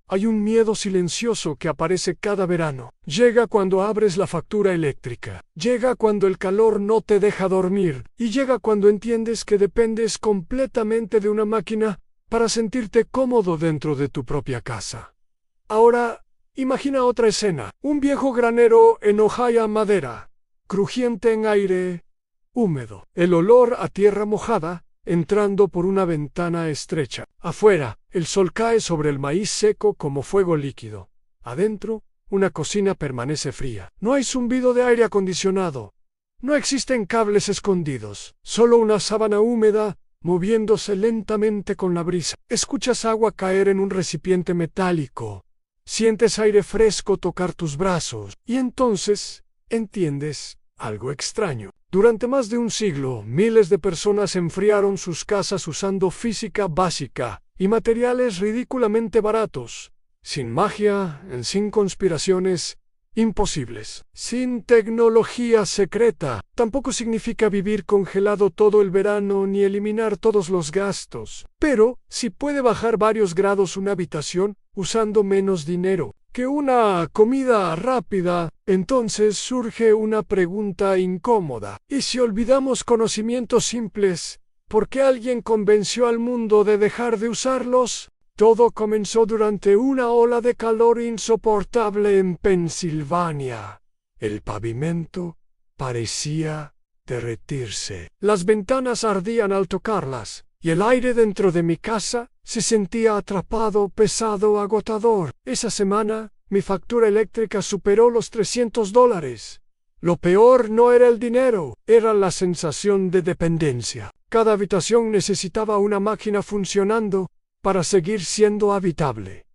Hay un miedo silencioso que aparece cada verano. Llega cuando abres la factura eléctrica. Llega cuando el calor no te deja dormir. Y llega cuando entiendes que dependes completamente de una máquina para sentirte cómodo dentro de tu propia casa. Ahora, imagina otra escena. Un viejo granero en hojaya madera, crujiente en aire húmedo. El olor a tierra mojada entrando por una ventana estrecha. Afuera, el sol cae sobre el maíz seco como fuego líquido. Adentro, una cocina permanece fría. No hay zumbido de aire acondicionado. No existen cables escondidos. Solo una sábana húmeda moviéndose lentamente con la brisa. Escuchas agua caer en un recipiente metálico. Sientes aire fresco tocar tus brazos. Y entonces entiendes algo extraño. Durante más de un siglo, miles de personas enfriaron sus casas usando física básica y materiales ridículamente baratos, sin magia, sin conspiraciones imposibles, sin tecnología secreta. Tampoco significa vivir congelado todo el verano ni eliminar todos los gastos, pero sí puede bajar varios grados una habitación usando menos dinero que una comida rápida. Entonces surge una pregunta incómoda. ¿Y si olvidamos conocimientos simples, por qué alguien convenció al mundo de dejar de usarlos? Todo comenzó durante una ola de calor insoportable en Pensilvania. El pavimento parecía derretirse. Las ventanas ardían al tocarlas, y el aire dentro de mi casa se sentía atrapado, pesado, agotador. Esa semana, mi factura eléctrica superó los $300. Lo peor no era el dinero, era la sensación de dependencia. Cada habitación necesitaba una máquina funcionando para seguir siendo habitable.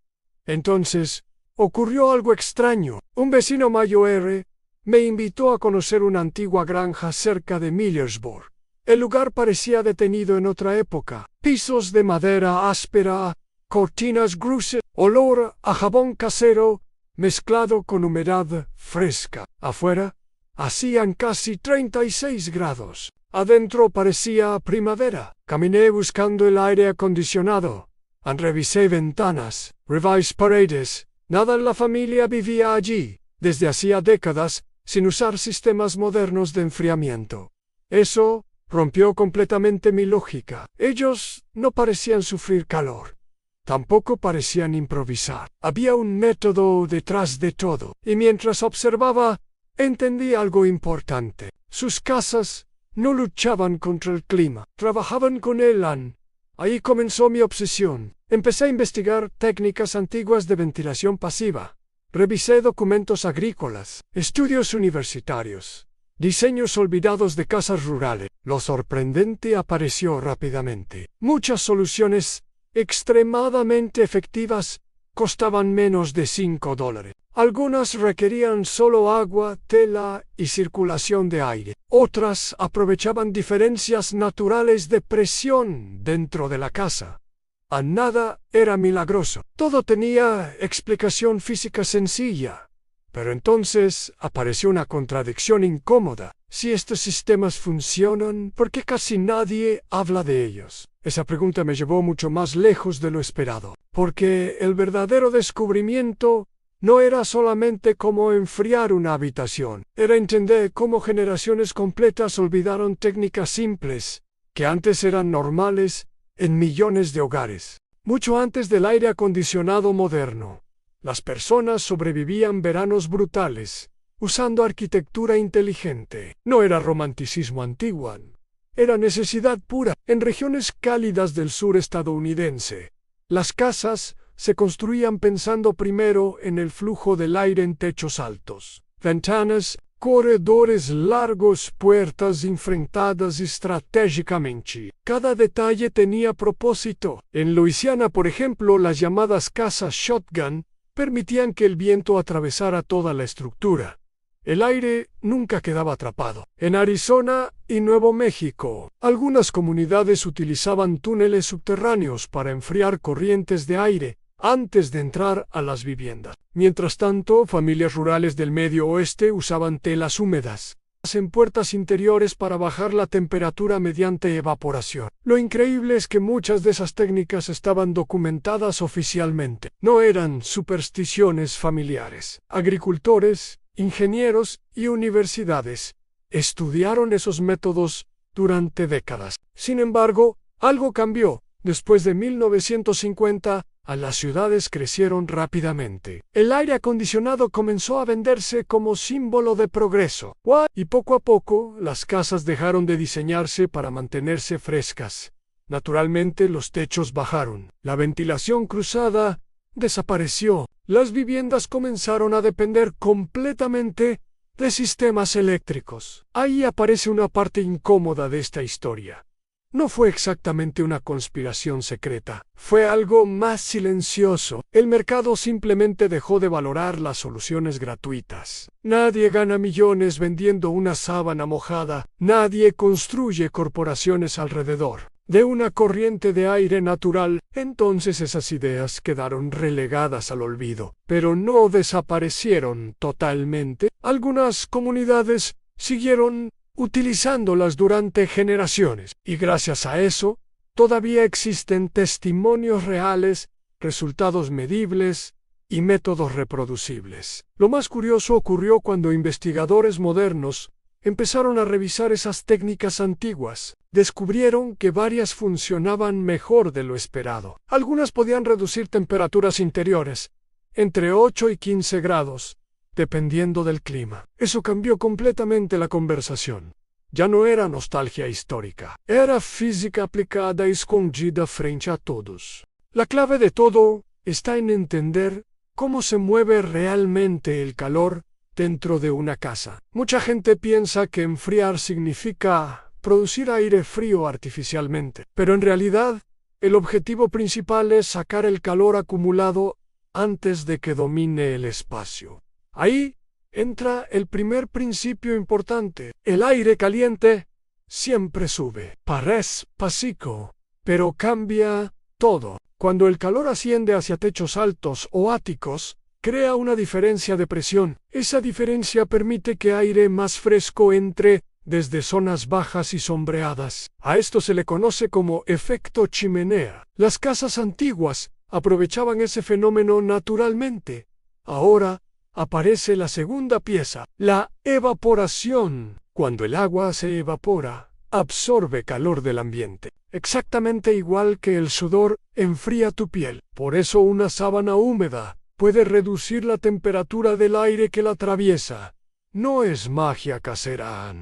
Entonces, ocurrió algo extraño. Un vecino mayor me invitó a conocer una antigua granja cerca de Millersburg. El lugar parecía detenido en otra época. Pisos de madera áspera, cortinas gruesas, olor a jabón casero, mezclado con humedad fresca. Afuera, hacían casi 36 grados. Adentro parecía primavera. Caminé buscando el aire acondicionado. Revisé ventanas, revisé paredes. Nada en la familia vivía allí, desde hacía décadas, sin usar sistemas modernos de enfriamiento. Eso rompió completamente mi lógica. Ellos no parecían sufrir calor. Tampoco parecían improvisar. Había un método detrás de todo. Y mientras observaba, entendí algo importante. Sus casas no luchaban contra el clima, trabajaban con él. Ahí comenzó mi obsesión. Empecé a investigar técnicas antiguas de ventilación pasiva. Revisé documentos agrícolas, estudios universitarios, diseños olvidados de casas rurales. Lo sorprendente apareció rápidamente. Muchas soluciones extremadamente efectivas costaban menos de $5. Algunas requerían solo agua, tela y circulación de aire. Otras aprovechaban diferencias naturales de presión dentro de la casa. A nada era milagroso. Todo tenía explicación física sencilla. Pero entonces apareció una contradicción incómoda. Si estos sistemas funcionan, ¿por qué casi nadie habla de ellos? Esa pregunta me llevó mucho más lejos de lo esperado. Porque el verdadero descubrimiento no era solamente cómo enfriar una habitación. Era entender cómo generaciones completas olvidaron técnicas simples, que antes eran normales en millones de hogares. Mucho antes del aire acondicionado moderno, las personas sobrevivían veranos brutales, usando arquitectura inteligente. No era romanticismo antiguo, era necesidad pura. En regiones cálidas del sur estadounidense, las casas se construían pensando primero en el flujo del aire en techos altos. Ventanas, corredores largos, puertas enfrentadas estratégicamente. Cada detalle tenía propósito. En Luisiana, por ejemplo, las llamadas casas shotgun permitían que el viento atravesara toda la estructura. El aire nunca quedaba atrapado. En Arizona y Nuevo México, algunas comunidades utilizaban túneles subterráneos para enfriar corrientes de aire antes de entrar a las viviendas. Mientras tanto, familias rurales del Medio Oeste usaban telas húmedas, en puertas interiores para bajar la temperatura mediante evaporación. Lo increíble es que muchas de esas técnicas estaban documentadas oficialmente. No eran supersticiones familiares. Agricultores, ingenieros y universidades estudiaron esos métodos durante décadas. Sin embargo, algo cambió. Después de 1950, las ciudades crecieron rápidamente. El aire acondicionado comenzó a venderse como símbolo de progreso. Y poco a poco, las casas dejaron de diseñarse para mantenerse frescas. Naturalmente, los techos bajaron. La ventilación cruzada desapareció. Las viviendas comenzaron a depender completamente de sistemas eléctricos. Ahí aparece una parte incómoda de esta historia. No fue exactamente una conspiración secreta, fue algo más silencioso. El mercado simplemente dejó de valorar las soluciones gratuitas. Nadie gana millones vendiendo una sábana mojada, nadie construye corporaciones alrededor de una corriente de aire natural. Entonces esas ideas quedaron relegadas al olvido, pero no desaparecieron totalmente. Algunas comunidades siguieron utilizándolas durante generaciones, y gracias a eso, todavía existen testimonios reales, resultados medibles y métodos reproducibles. Lo más curioso ocurrió cuando investigadores modernos empezaron a revisar esas técnicas antiguas. Descubrieron que varias funcionaban mejor de lo esperado. Algunas podían reducir temperaturas interiores, entre 8 y 15 grados, dependiendo del clima. Eso cambió completamente la conversación. Ya no era nostalgia histórica, era física aplicada y escondida frente a todos. La clave de todo está en entender cómo se mueve realmente el calor dentro de una casa. Mucha gente piensa que enfriar significa producir aire frío artificialmente, pero en realidad el objetivo principal es sacar el calor acumulado antes de que domine el espacio. Ahí entra el primer principio importante. El aire caliente siempre sube. Parece básico, pero cambia todo. Cuando el calor asciende hacia techos altos o áticos, crea una diferencia de presión. Esa diferencia permite que aire más fresco entre desde zonas bajas y sombreadas. A esto se le conoce como efecto chimenea. Las casas antiguas aprovechaban ese fenómeno naturalmente. Ahora aparece la segunda pieza, la evaporación. Cuando el agua se evapora, absorbe calor del ambiente. Exactamente igual que el sudor enfría tu piel. Por eso una sábana húmeda puede reducir la temperatura del aire que la atraviesa. No es magia casera,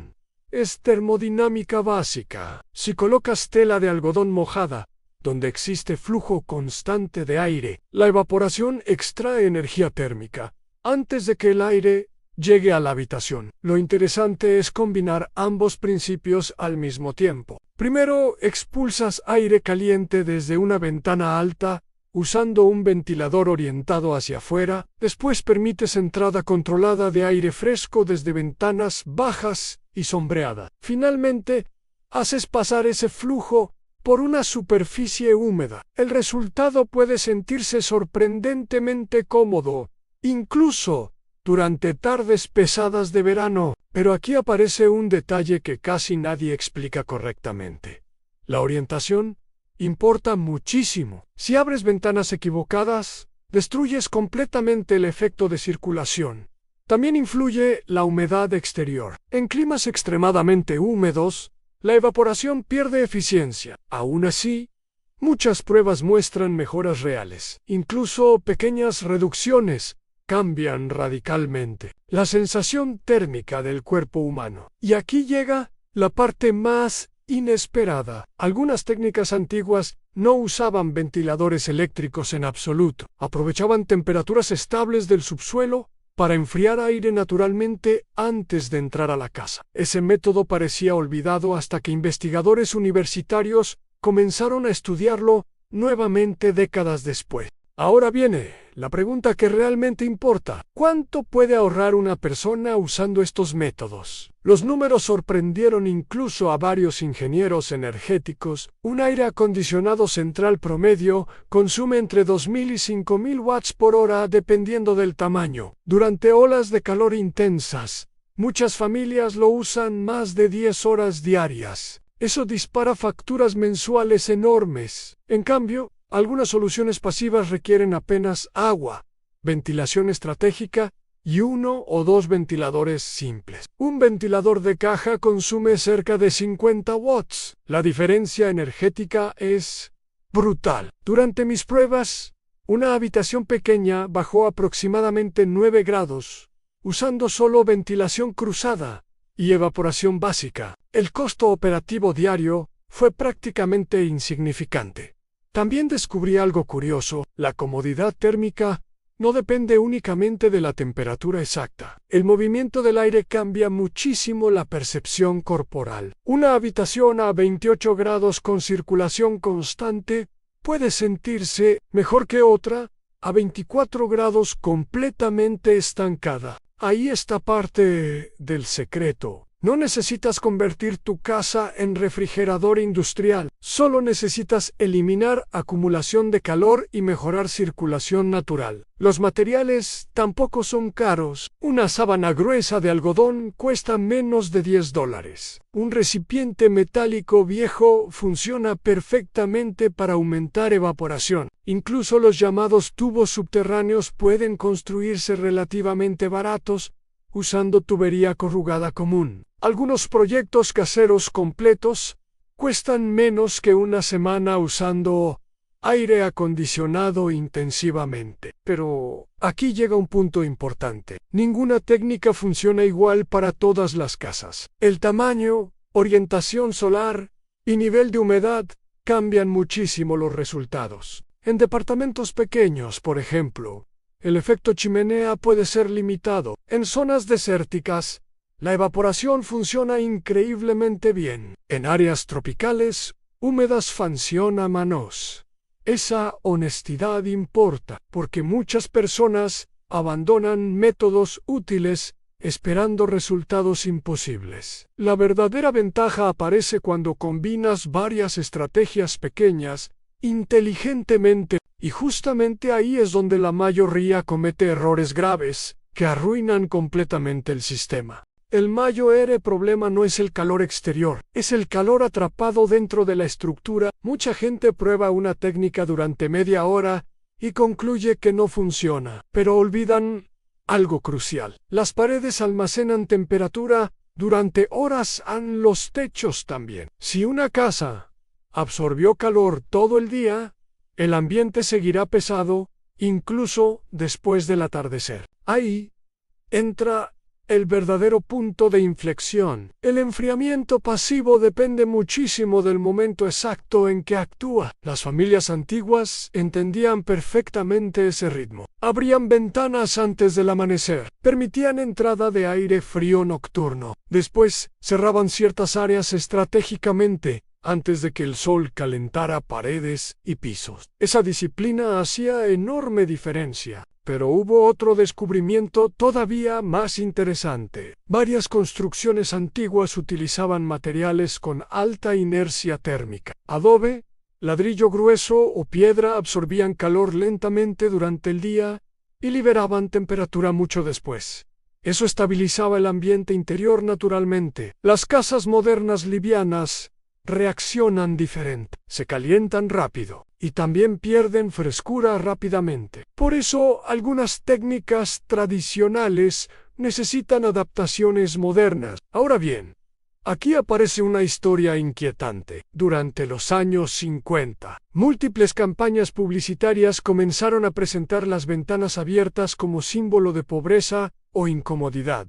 es termodinámica básica. Si colocas tela de algodón mojada, donde existe flujo constante de aire, la evaporación extrae energía térmica antes de que el aire llegue a la habitación. Lo interesante es combinar ambos principios al mismo tiempo. Primero, expulsas aire caliente desde una ventana alta usando un ventilador orientado hacia afuera. Después permites entrada controlada de aire fresco desde ventanas bajas y sombreadas. Finalmente, haces pasar ese flujo por una superficie húmeda. El resultado puede sentirse sorprendentemente cómodo, incluso durante tardes pesadas de verano. Pero aquí aparece un detalle que casi nadie explica correctamente. La orientación importa muchísimo. Si abres ventanas equivocadas, destruyes completamente el efecto de circulación. También influye la humedad exterior. En climas extremadamente húmedos, la evaporación pierde eficiencia. Aún así, muchas pruebas muestran mejoras reales. Incluso pequeñas reducciones cambian radicalmente la sensación térmica del cuerpo humano. Y aquí llega la parte más inesperada. Algunas técnicas antiguas no usaban ventiladores eléctricos en absoluto. Aprovechaban temperaturas estables del subsuelo para enfriar aire naturalmente antes de entrar a la casa. Ese método parecía olvidado hasta que investigadores universitarios comenzaron a estudiarlo nuevamente décadas después. Ahora viene la pregunta que realmente importa. ¿Cuánto puede ahorrar una persona usando estos métodos? Los números sorprendieron incluso a varios ingenieros energéticos. Un aire acondicionado central promedio consume entre 2.000 y 5.000 watts por hora dependiendo del tamaño. Durante olas de calor intensas, Muchas familias lo usan más de 10 horas diarias. Eso dispara facturas mensuales enormes. En cambio, algunas soluciones pasivas requieren apenas agua, ventilación estratégica y 1 o 2 ventiladores simples. Un ventilador de caja consume cerca de 50 watts. La diferencia energética es brutal. Durante mis pruebas, una habitación pequeña bajó aproximadamente 9 grados, usando solo ventilación cruzada y evaporación básica. El costo operativo diario fue prácticamente insignificante. También descubrí algo curioso: la comodidad térmica no depende únicamente de la temperatura exacta. El movimiento del aire cambia muchísimo la percepción corporal. Una habitación a 28 grados con circulación constante puede sentirse mejor que otra a 24 grados completamente estancada. Ahí está parte del secreto. No necesitas convertir tu casa en refrigerador industrial, solo necesitas eliminar acumulación de calor y mejorar circulación natural. Los materiales tampoco son caros. Una sábana gruesa de algodón cuesta menos de $10. Un recipiente metálico viejo funciona perfectamente para aumentar evaporación. Incluso los llamados tubos subterráneos pueden construirse relativamente baratos usando tubería corrugada común. Algunos proyectos caseros completos cuestan menos que una semana usando aire acondicionado intensivamente. Pero aquí llega un punto importante. Ninguna técnica funciona igual para todas las casas. El tamaño, orientación solar y nivel de humedad cambian muchísimo los resultados. En departamentos pequeños, por ejemplo, el efecto chimenea puede ser limitado. En zonas desérticas, la evaporación funciona increíblemente bien. En áreas tropicales, húmedas funciona manos. Esa honestidad importa, porque muchas personas abandonan métodos útiles esperando resultados imposibles. La verdadera ventaja aparece cuando combinas varias estrategias pequeñas inteligentemente, y justamente ahí es donde la mayoría comete errores graves que arruinan completamente el sistema. El mayor problema no es el calor exterior, es el calor atrapado dentro de la estructura. Mucha gente prueba una técnica durante media hora y concluye que no funciona, pero olvidan algo crucial. Las paredes almacenan temperatura durante horas, los techos también. Si una casa absorbió calor todo el día, el ambiente seguirá pesado, incluso después del atardecer. Ahí entra el verdadero punto de inflexión. El enfriamiento pasivo depende muchísimo del momento exacto en que actúa. Las familias antiguas entendían perfectamente ese ritmo. Abrían ventanas antes del amanecer, permitían entrada de aire frío nocturno. Después cerraban ciertas áreas estratégicamente antes de que el sol calentara paredes y pisos. Esa disciplina hacía enorme diferencia. Pero hubo otro descubrimiento todavía más interesante. Varias construcciones antiguas utilizaban materiales con alta inercia térmica. Adobe, ladrillo grueso o piedra absorbían calor lentamente durante el día y liberaban temperatura mucho después. Eso estabilizaba el ambiente interior naturalmente. Las casas modernas livianas reaccionan diferente, se calientan rápido y también pierden frescura rápidamente. Por eso, algunas técnicas tradicionales necesitan adaptaciones modernas. Ahora bien, aquí aparece una historia inquietante. Durante los años 50, múltiples campañas publicitarias comenzaron a presentar las ventanas abiertas como símbolo de pobreza o incomodidad.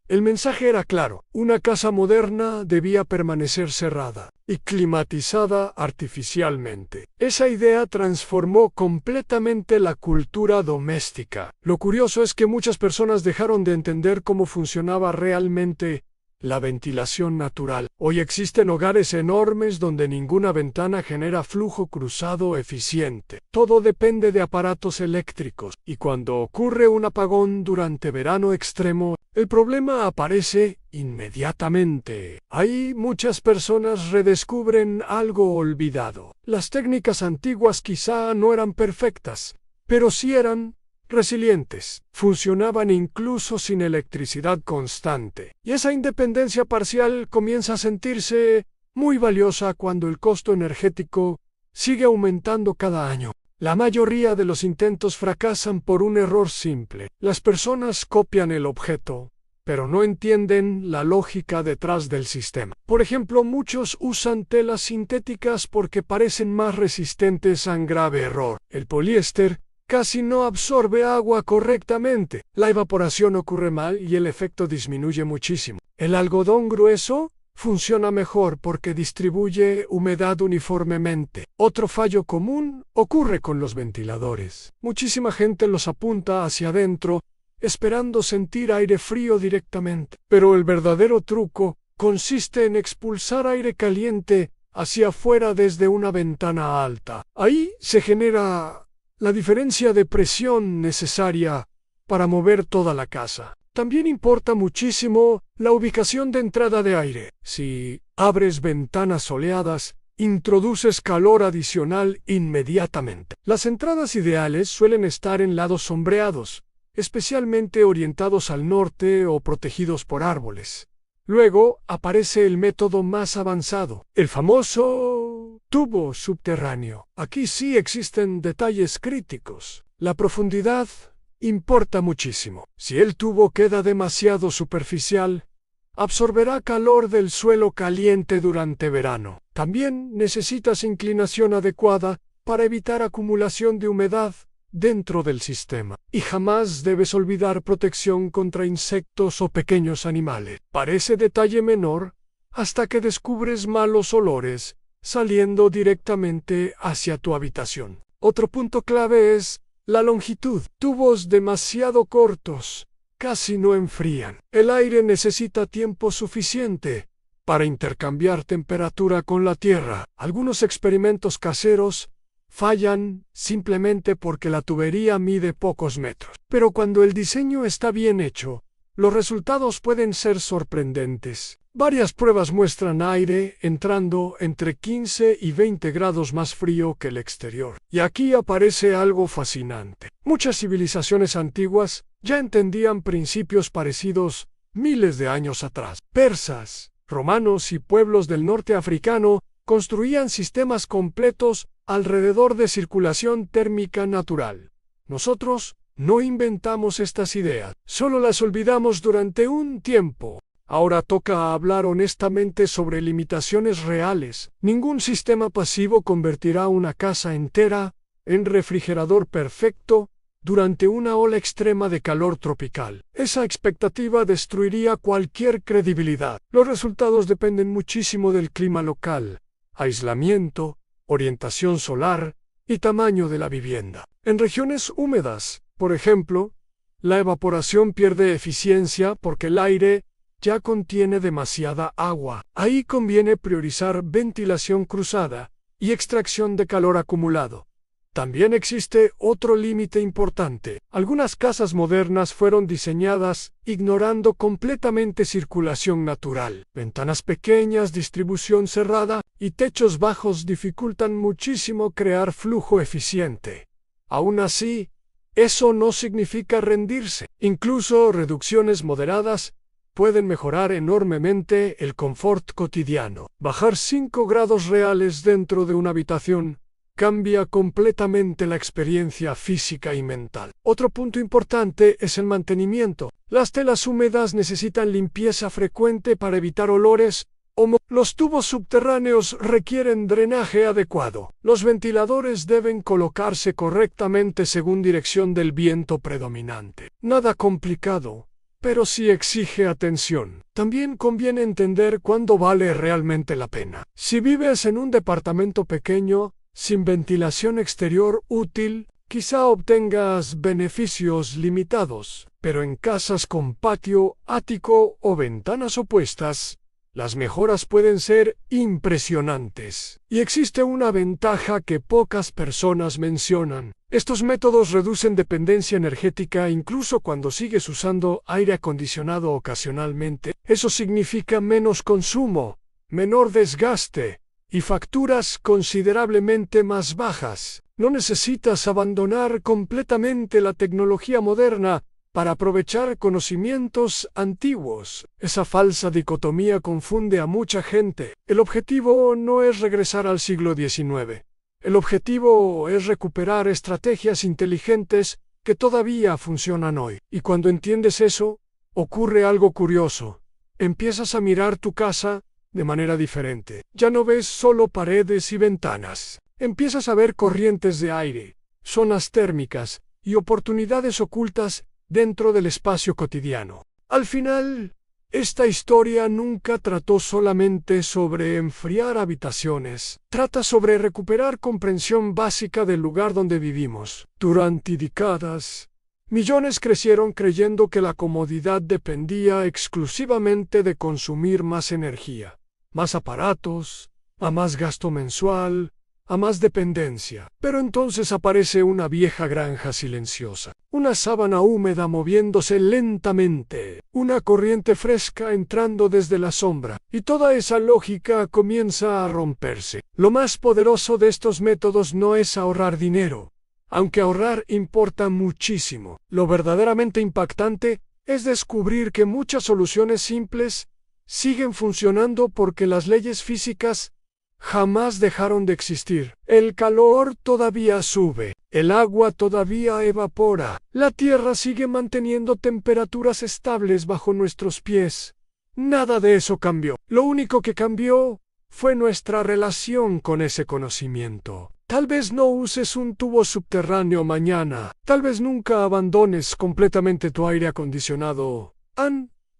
El mensaje era claro: una casa moderna debía permanecer cerrada y climatizada artificialmente. Esa idea transformó completamente la cultura doméstica. Lo curioso es que muchas personas dejaron de entender cómo funcionaba realmente la ventilación natural. Hoy existen hogares enormes donde ninguna ventana genera flujo cruzado eficiente. Todo depende de aparatos eléctricos, y cuando ocurre un apagón durante verano extremo, el problema aparece inmediatamente. Ahí muchas personas redescubren algo olvidado. Las técnicas antiguas quizá no eran perfectas, pero sí eran resilientes. Funcionaban incluso sin electricidad constante. Y esa independencia parcial comienza a sentirse muy valiosa cuando el costo energético sigue aumentando cada año. La mayoría de los intentos fracasan por un error simple. Las personas copian el objeto, pero no entienden la lógica detrás del sistema. Por ejemplo, muchos usan telas sintéticas porque parecen más resistentes a un grave error. El poliéster casi no absorbe agua correctamente. La evaporación ocurre mal y el efecto disminuye muchísimo. El algodón grueso funciona mejor porque distribuye humedad uniformemente. Otro fallo común ocurre con los ventiladores. Muchísima gente los apunta hacia adentro, esperando sentir aire frío directamente. Pero el verdadero truco consiste en expulsar aire caliente hacia afuera desde una ventana alta. Ahí se genera la diferencia de presión necesaria para mover toda la casa. También importa muchísimo la ubicación de entrada de aire. Si abres ventanas soleadas, introduces calor adicional inmediatamente. Las entradas ideales suelen estar en lados sombreados, especialmente orientados al norte o protegidos por árboles. Luego aparece el método más avanzado, el famoso tubo subterráneo. Aquí sí existen detalles críticos. La profundidad importa muchísimo. Si el tubo queda demasiado superficial, absorberá calor del suelo caliente durante verano. También necesitas inclinación adecuada para evitar acumulación de humedad dentro del sistema. Y jamás debes olvidar protección contra insectos o pequeños animales. Parece detalle menor hasta que descubres malos olores saliendo directamente hacia tu habitación. Otro punto clave es la longitud. Tubos demasiado cortos casi no enfrían. El aire necesita tiempo suficiente para intercambiar temperatura con la tierra. Algunos experimentos caseros fallan simplemente porque la tubería mide pocos metros. Pero cuando el diseño está bien hecho, los resultados pueden ser sorprendentes. Varias pruebas muestran aire entrando entre 15 y 20 grados más frío que el exterior. Y aquí aparece algo fascinante. Muchas civilizaciones antiguas ya entendían principios parecidos miles de años atrás. Persas, romanos y pueblos del norte africano construían sistemas completos alrededor de circulación térmica natural. Nosotros no inventamos estas ideas, solo las olvidamos durante un tiempo. Ahora toca hablar honestamente sobre limitaciones reales. Ningún sistema pasivo convertirá una casa entera en refrigerador perfecto durante una ola extrema de calor tropical. Esa expectativa destruiría cualquier credibilidad. Los resultados dependen muchísimo del clima local, aislamiento, orientación solar y tamaño de la vivienda. En regiones húmedas, por ejemplo, la evaporación pierde eficiencia porque el aire ya contiene demasiada agua. Ahí conviene priorizar ventilación cruzada y extracción de calor acumulado. También existe otro límite importante. Algunas casas modernas fueron diseñadas ignorando completamente circulación natural. Ventanas pequeñas, distribución cerrada y techos bajos dificultan muchísimo crear flujo eficiente. Aún así, eso no significa rendirse. Incluso reducciones moderadas pueden mejorar enormemente el confort cotidiano. Bajar 5 grados reales dentro de una habitación cambia completamente la experiencia física y mental. Otro punto importante es el mantenimiento. Las telas húmedas necesitan limpieza frecuente para evitar olores. Los tubos subterráneos requieren drenaje adecuado. Los ventiladores deben colocarse correctamente según dirección del viento predominante. Nada complicado, pero sí exige atención. También conviene entender cuándo vale realmente la pena. Si vives en un departamento pequeño, sin ventilación exterior útil, quizá obtengas beneficios limitados, pero en casas con patio, ático o ventanas opuestas, las mejoras pueden ser impresionantes. Y existe una ventaja que pocas personas mencionan. Estos métodos reducen dependencia energética incluso cuando sigues usando aire acondicionado ocasionalmente. Eso significa menos consumo, menor desgaste y facturas considerablemente más bajas. No necesitas abandonar completamente la tecnología moderna para aprovechar conocimientos antiguos. Esa falsa dicotomía confunde a mucha gente. El objetivo no es regresar al siglo XIX. El objetivo es recuperar estrategias inteligentes que todavía funcionan hoy. Y cuando entiendes eso, ocurre algo curioso. Empiezas a mirar tu casa de manera diferente. Ya no ves solo paredes y ventanas. Empiezas a ver corrientes de aire, zonas térmicas y oportunidades ocultas dentro del espacio cotidiano. Al final, esta historia nunca trató solamente sobre enfriar habitaciones. Trata sobre recuperar comprensión básica del lugar donde vivimos. Durante décadas, millones crecieron creyendo que la comodidad dependía exclusivamente de consumir más energía, más aparatos, a más gasto mensual, a más dependencia. Pero entonces aparece una vieja granja silenciosa, una sábana húmeda moviéndose lentamente, una corriente fresca entrando desde la sombra, y toda esa lógica comienza a romperse. Lo más poderoso de estos métodos no es ahorrar dinero, aunque ahorrar importa muchísimo. Lo verdaderamente impactante es descubrir que muchas soluciones simples siguen funcionando porque las leyes físicas jamás dejaron de existir. El calor todavía sube, el agua todavía evapora, la tierra sigue manteniendo temperaturas estables bajo nuestros pies. Nada de eso cambió. Lo único que cambió fue nuestra relación con ese conocimiento. Tal vez no uses un tubo subterráneo mañana, tal vez nunca abandones completamente tu aire acondicionado.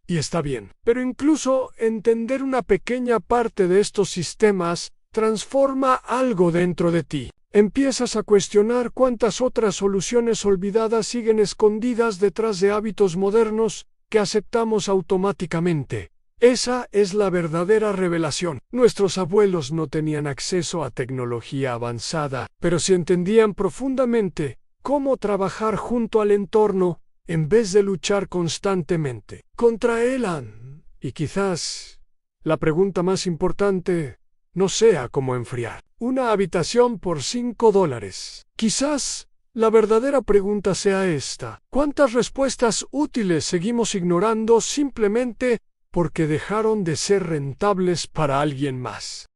Y está bien. Pero incluso entender una pequeña parte de estos sistemas transforma algo dentro de ti. Empiezas a cuestionar cuántas otras soluciones olvidadas siguen escondidas detrás de hábitos modernos que aceptamos automáticamente. Esa es la verdadera revelación. Nuestros abuelos no tenían acceso a tecnología avanzada, pero sí entendían profundamente cómo trabajar junto al entorno en vez de luchar constantemente contra él. Y quizás la pregunta más importante no sea cómo enfriar una habitación por $5. Quizás la verdadera pregunta sea esta: ¿cuántas respuestas útiles seguimos ignorando simplemente porque dejaron de ser rentables para alguien más?